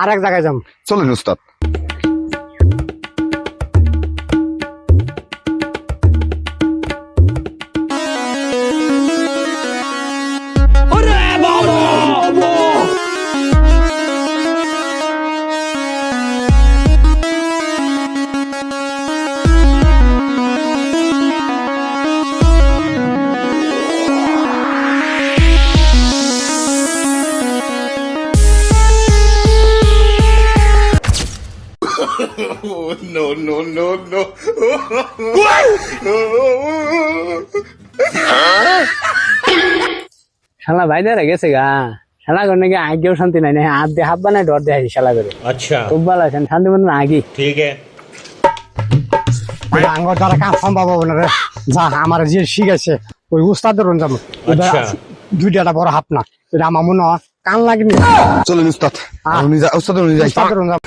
আর এক জায়গায় যাম। চলেন উস্তাদ। শালা বাইরে গেছে গা, শালা করে নাকি আগেও শান্তি নাই, হাত দিয়ে হাত বানায় ডর দেয় শালা করে। अच्छा খুব ভালো আছেন, শান্তি মনে আগে ठीक है। আঙ্গর দ্বারা কাজ সম্ভব হবে না রে। যা আমার যে শিখেছে ওই উস্তাদের যাবো। আচ্ছা। দুইটা বড় হাত না, এটা আমার মনে হয় কান লাগেনি। চলেন উস্তাদ। উস্তাদ যাই। উস্তাদের যাবো।